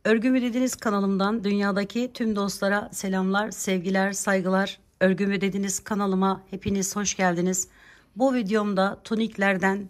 Örgü mü dediniz kanalımdan dünyadaki tüm dostlara selamlar, sevgiler, saygılar. Örgü mü dediniz kanalıma hepiniz hoş geldiniz. Bu videomda tuniklerden,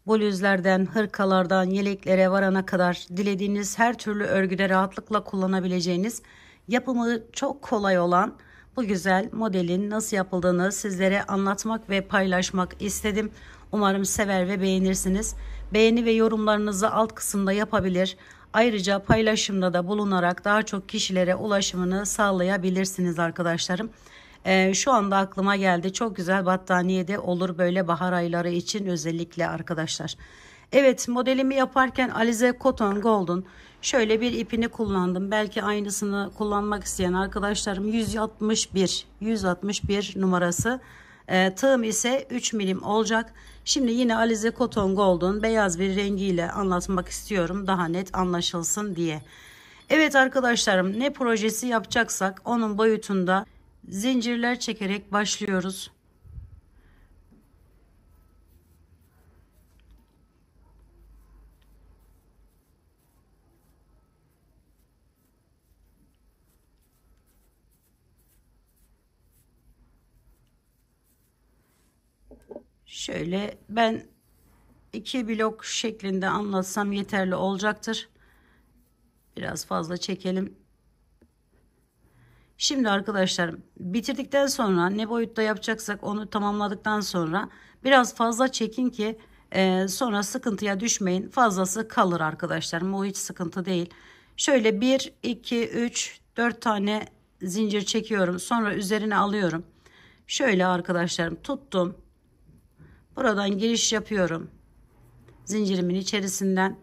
bluzlerden, hırkalardan, yeleklere varana kadar dilediğiniz her türlü örgüde rahatlıkla kullanabileceğiniz, yapımı çok kolay olan bu güzel modelin nasıl yapıldığını sizlere anlatmak ve paylaşmak istedim. Umarım sever ve beğenirsiniz. Beğeni ve yorumlarınızı alt kısımda yapabilir. Ayrıca paylaşımda da bulunarak daha çok kişilere ulaşımını sağlayabilirsiniz arkadaşlarım. Şu anda aklıma geldi. Çok güzel battaniye de olur böyle bahar ayları için özellikle arkadaşlar. Evet, modelimi yaparken Alize Cotton Gold'un şöyle bir ipini kullandım. Belki aynısını kullanmak isteyen arkadaşlarım 161 numarası. Tığım ise 3 milim olacak. Şimdi yine Alize Cotton Gold'un beyaz bir rengiyle anlatmak istiyorum. Daha net anlaşılsın diye. Evet arkadaşlarım, ne projesi yapacaksak onun boyutunda zincirler çekerek başlıyoruz. Şöyle ben 2 blok şeklinde anlatsam yeterli olacaktır. Biraz fazla çekelim. Şimdi arkadaşlar, bitirdikten sonra ne boyutta yapacaksak onu tamamladıktan sonra biraz fazla çekin ki sonra sıkıntıya düşmeyin. Fazlası kalır arkadaşlar. O hiç sıkıntı değil. Şöyle 1, 2, 3, 4 tane zincir çekiyorum. Sonra üzerine alıyorum. Şöyle arkadaşlarım tuttum. Buradan giriş yapıyorum. Zincirimin içerisinden.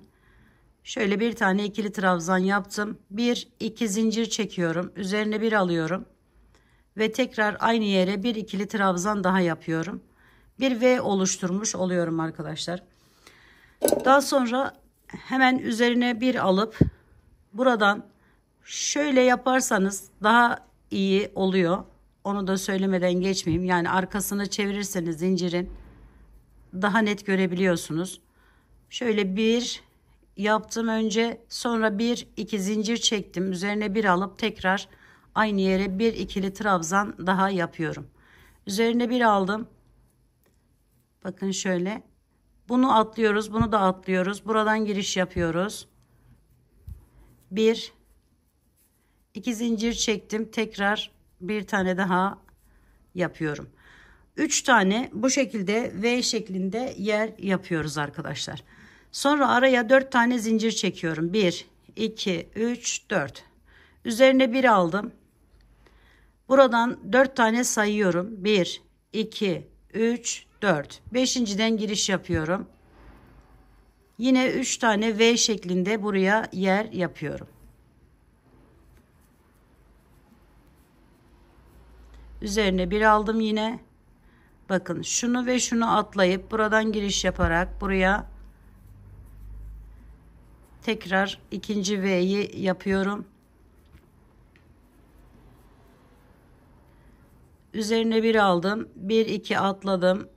Şöyle bir tane ikili trabzan yaptım. 1, 2 zincir çekiyorum. Üzerine bir alıyorum. Ve tekrar aynı yere bir ikili trabzan daha yapıyorum. Bir V oluşturmuş oluyorum arkadaşlar. Daha sonra hemen üzerine bir alıp buradan şöyle yaparsanız daha iyi oluyor. Onu da söylemeden geçmeyeyim. Yani arkasını çevirirseniz zincirin daha net görebiliyorsunuz. Şöyle bir yaptım önce, sonra bir iki zincir çektim, üzerine bir alıp tekrar aynı yere bir ikili trabzan daha yapıyorum. Üzerine bir aldım, bakın şöyle bunu atlıyoruz, bunu da atlıyoruz, buradan giriş yapıyoruz. Bir iki zincir çektim, tekrar bir tane daha yapıyorum. 3 tane bu şekilde V şeklinde yer yapıyoruz arkadaşlar. Sonra araya 4 tane zincir çekiyorum. 1, 2, 3, 4. Üzerine bir aldım. Buradan 4 tane sayıyorum. 1, 2, 3, 4. Beşinciden giriş yapıyorum. Yine 3 tane V şeklinde buraya yer yapıyorum. Üzerine bir aldım yine. Bakın şunu ve şunu atlayıp buradan giriş yaparak buraya tekrar ikinci V'yi yapıyorum. Üzerine bir aldım. 1 2 atladım.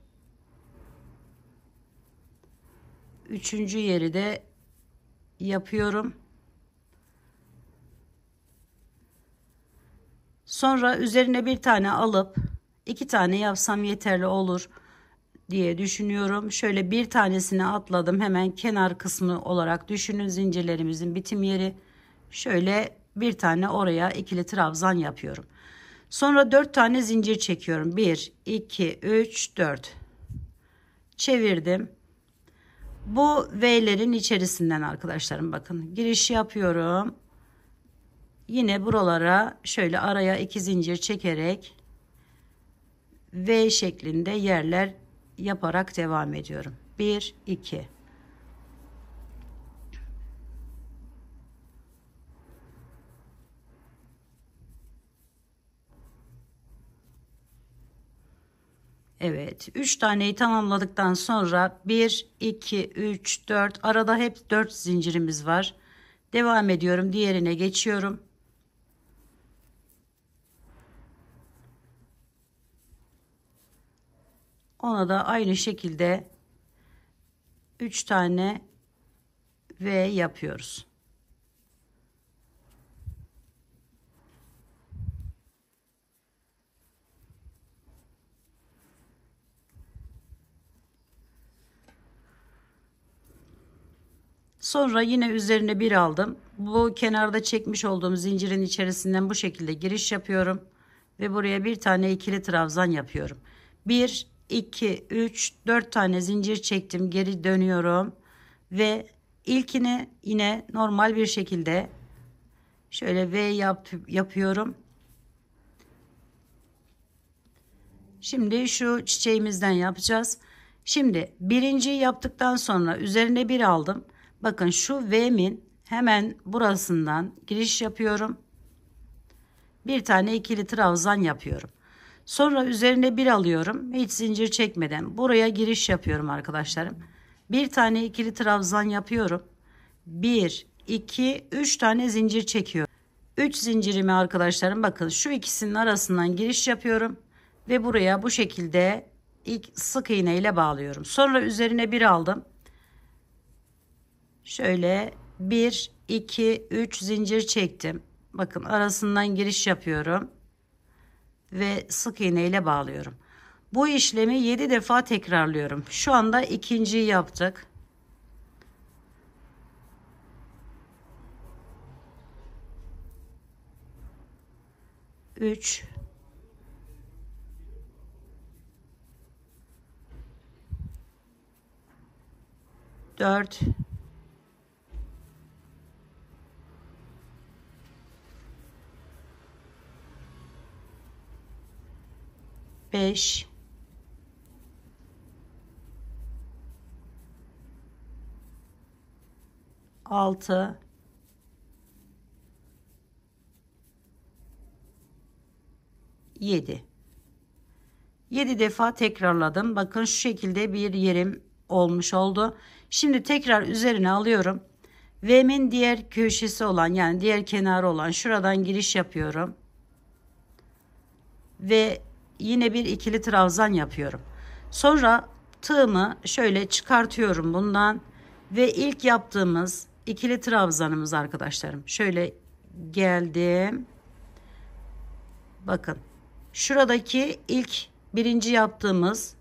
Üçüncü yeri de yapıyorum. Sonra üzerine bir tane alıp 2 tane yapsam yeterli olur diye düşünüyorum. Şöyle bir tanesini atladım. Hemen kenar kısmı olarak düşünün, zincirlerimizin bitim yeri. Şöyle bir tane oraya ikili trabzan yapıyorum. Sonra 4 tane zincir çekiyorum. 1, 2, 3, 4. Çevirdim. Bu V'lerin içerisinden arkadaşlarım bakın giriş yapıyorum. Yine buralara şöyle araya 2 zincir çekerek V şeklinde yerler yaparak devam ediyorum. 1, 2. Evet, 3 taneyi tamamladıktan sonra 1, 2, 3, 4 arada hep 4 zincirimiz var. Devam ediyorum. Diğerine geçiyorum. Ona da aynı şekilde 3 tane V yapıyoruz. Sonra yine üzerine bir aldım. Bu kenarda çekmiş olduğum zincirin içerisinden bu şekilde giriş yapıyorum. Ve buraya bir tane ikili trabzan yapıyorum. 1, 2, 3, 4 tane zincir çektim. Geri dönüyorum. Ve ilkini yine normal bir şekilde şöyle V yapıyorum. Şimdi şu çiçeğimizden yapacağız. Şimdi birinci yaptıktan sonra üzerine bir aldım. Bakın şu V'min hemen burasından giriş yapıyorum. Bir tane ikili trabzan yapıyorum. Sonra üzerine bir alıyorum. Hiç zincir çekmeden buraya giriş yapıyorum arkadaşlarım. Bir tane ikili trabzan yapıyorum. 1, 2, 3 tane zincir çekiyorum. 3 zincirimi arkadaşlarım bakın şu ikisinin arasından giriş yapıyorum. Ve buraya bu şekilde ilk sık iğne ile bağlıyorum. Sonra üzerine bir aldım. Şöyle 1, 2, 3 zincir çektim. Bakın arasından giriş yapıyorum. Ve sık iğne ile bağlıyorum. Bu işlemi 7 defa tekrarlıyorum. Şu anda ikinciyi yaptık. Üç, 4, 5, 6, 7. 7 defa tekrarladım. Bakın şu şekilde bir yerim olmuş oldu. Şimdi tekrar üzerine alıyorum. V'min diğer köşesi olan yani diğer kenarı olan şuradan giriş yapıyorum. Ve yine bir ikili trabzan yapıyorum. Sonra tığımı şöyle çıkartıyorum bundan ve ilk yaptığımız ikili trabzanımız arkadaşlarım. Şöyle geldim. Bakın şuradaki ilk birinci yaptığımız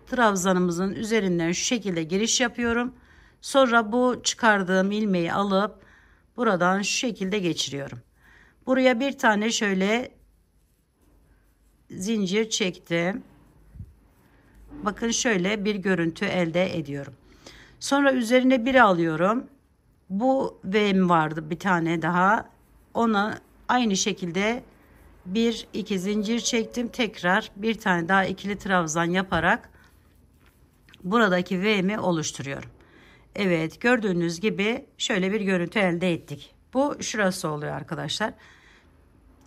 trabzanımızın üzerinden şu şekilde giriş yapıyorum. Sonra bu çıkardığım ilmeği alıp buradan şu şekilde geçiriyorum. Buraya bir tane şöyle zincir çektim. Bakın şöyle bir görüntü elde ediyorum. Sonra üzerine bir alıyorum. Bu V'm vardı bir tane daha. Ona aynı şekilde bir iki zincir çektim. Tekrar bir tane daha ikili trabzan yaparak buradaki V'mi oluşturuyorum. Evet, gördüğünüz gibi şöyle bir görüntü elde ettik. Bu şurası oluyor arkadaşlar.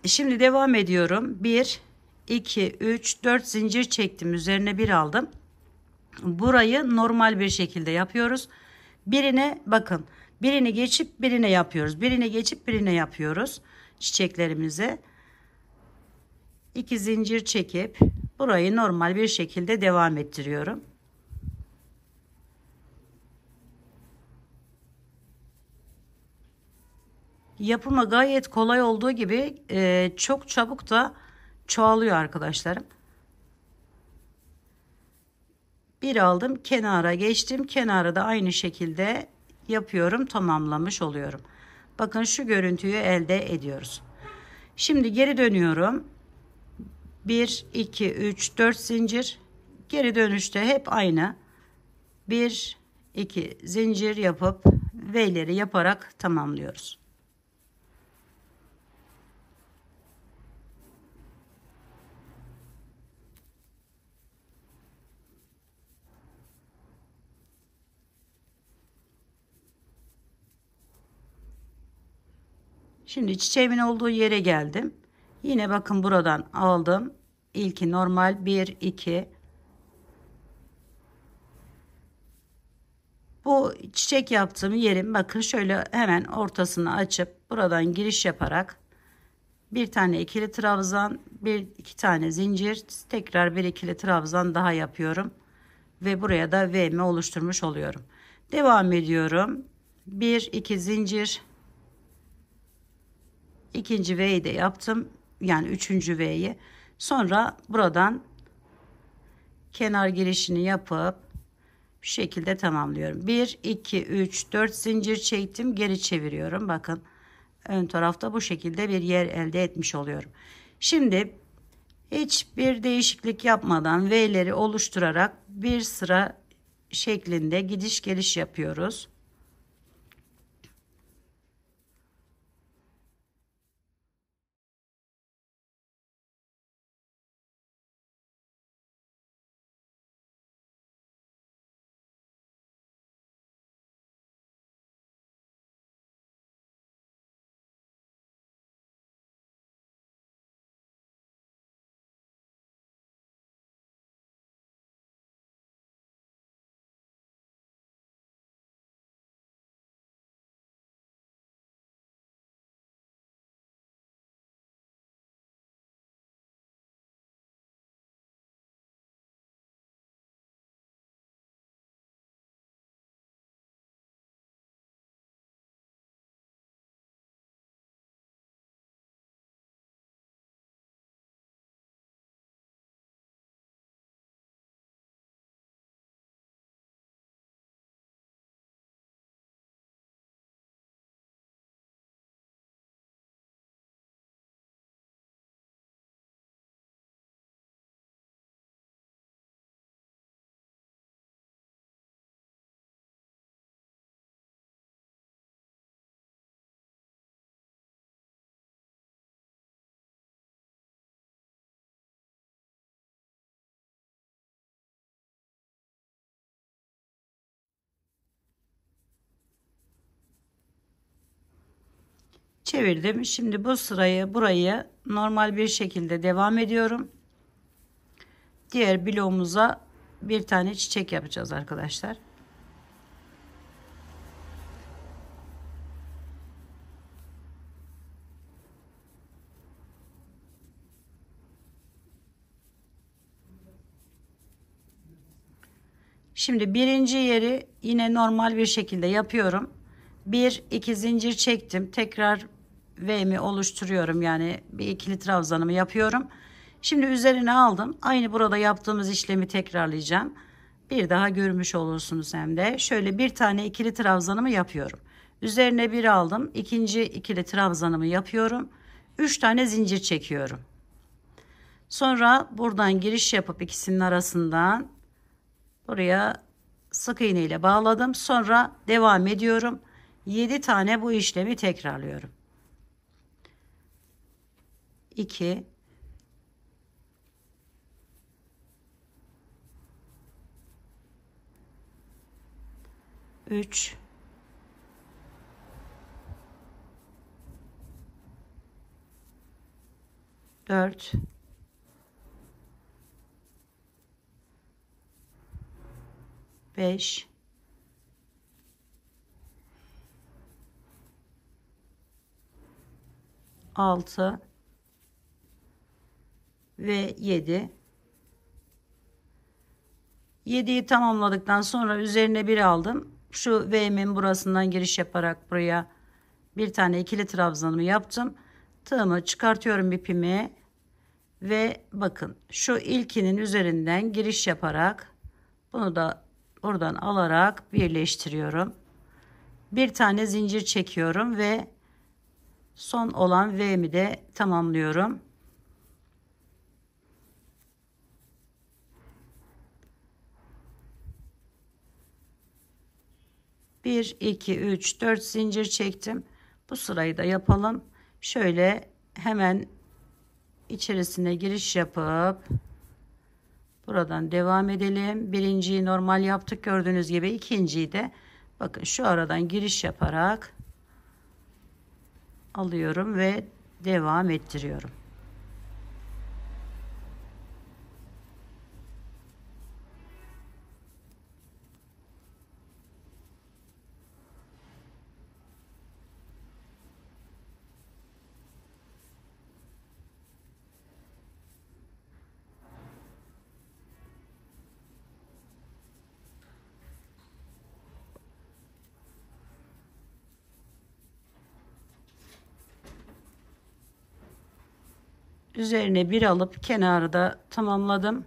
Şimdi devam ediyorum. 1, 2, 3, 4 zincir çektim. Üzerine bir aldım. Burayı normal bir şekilde yapıyoruz. Birine bakın. Birini geçip birine yapıyoruz. Birini geçip birine yapıyoruz. Çiçeklerimize. 2 zincir çekip burayı normal bir şekilde devam ettiriyorum. Yapımı gayet kolay olduğu gibi çok çabuk da çoğalıyor arkadaşlarım. Bir aldım, kenara geçtim. Kenara da aynı şekilde yapıyorum, tamamlamış oluyorum. Bakın şu görüntüyü elde ediyoruz. Şimdi geri dönüyorum. 1, 2, 3, 4 zincir. Geri dönüşte hep aynı. 1, 2 zincir yapıp V'leri yaparak tamamlıyoruz. Şimdi çiçeğimin olduğu yere geldim. Yine bakın buradan aldım. İlki normal 1, 2. Bu çiçek yaptığım yerim bakın şöyle hemen ortasını açıp buradan giriş yaparak bir tane ikili trabzan, bir iki tane zincir, tekrar bir ikili trabzan daha yapıyorum ve buraya da V'mi oluşturmuş oluyorum. Devam ediyorum. 1, 2 zincir. İkinci V'yi de yaptım. Yani üçüncü V'yi. Sonra buradan kenar girişini yapıp Şu şekilde tamamlıyorum. 1 2 3 4 zincir çektim, geri çeviriyorum. Bakın ön tarafta bu şekilde bir yer elde etmiş oluyorum. Şimdi hiçbir değişiklik yapmadan V'leri oluşturarak bir sıra şeklinde gidiş geliş yapıyoruz. Çevirdim. Şimdi bu sırayı burayı normal bir şekilde devam ediyorum. Diğer bloğumuza bir tane çiçek yapacağız arkadaşlar. Şimdi birinci yeri yine normal bir şekilde yapıyorum. 1 2 zincir çektim. Tekrar V'mi oluşturuyorum. Yani bir ikili trabzanımı yapıyorum. Şimdi üzerine aldım. Aynı burada yaptığımız işlemi tekrarlayacağım. Bir daha görmüş olursunuz hem de. Şöyle bir tane ikili trabzanımı yapıyorum. Üzerine bir aldım. İkinci ikili trabzanımı yapıyorum. 3 tane zincir çekiyorum. Sonra buradan giriş yapıp ikisinin arasından buraya sık iğne ile bağladım. Sonra devam ediyorum. 7 tane bu işlemi tekrarlıyorum. 2 3 4 5 6 ve 7. 7'yi tamamladıktan sonra üzerine bir aldım. Şu V'min burasından giriş yaparak buraya bir tane ikili trabzanımı yaptım. Tığımı çıkartıyorum ipimi ve bakın şu ilkinin üzerinden giriş yaparak bunu da buradan alarak birleştiriyorum. Bir tane zincir çekiyorum ve son olan V'mi de tamamlıyorum. Bir, iki, üç, dört zincir çektim. Bu sırayı da yapalım. Şöyle hemen içerisine giriş yapıp buradan devam edelim. Birinciyi normal yaptık gördüğünüz gibi. İkinciyi de bakın şu aradan giriş yaparak alıyorum ve devam ettiriyorum. Üzerine bir alıp kenarı da tamamladım.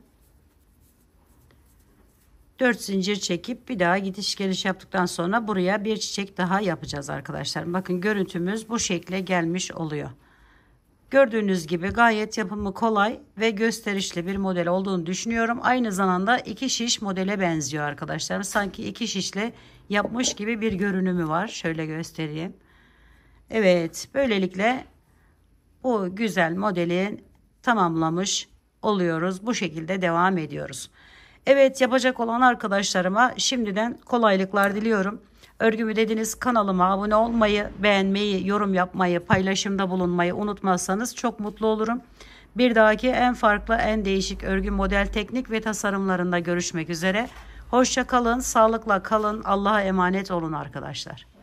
4 zincir çekip bir daha gidiş geliş yaptıktan sonra buraya bir çiçek daha yapacağız arkadaşlar. Bakın görüntümüz bu şekle gelmiş oluyor. Gördüğünüz gibi gayet yapımı kolay ve gösterişli bir model olduğunu düşünüyorum. Aynı zamanda iki şiş modele benziyor arkadaşlar. Sanki iki şişle yapmış gibi bir görünümü var. Şöyle göstereyim. Evet, böylelikle bu güzel modeli tamamlamış oluyoruz. Bu şekilde devam ediyoruz. Evet, yapacak olan arkadaşlarıma şimdiden kolaylıklar diliyorum. Örgümü dediniz kanalıma abone olmayı, beğenmeyi, yorum yapmayı, paylaşımda bulunmayı unutmazsanız çok mutlu olurum. Bir dahaki en farklı, en değişik örgü model teknik ve tasarımlarında görüşmek üzere. Hoşça kalın, sağlıkla kalın, Allah'a emanet olun arkadaşlar.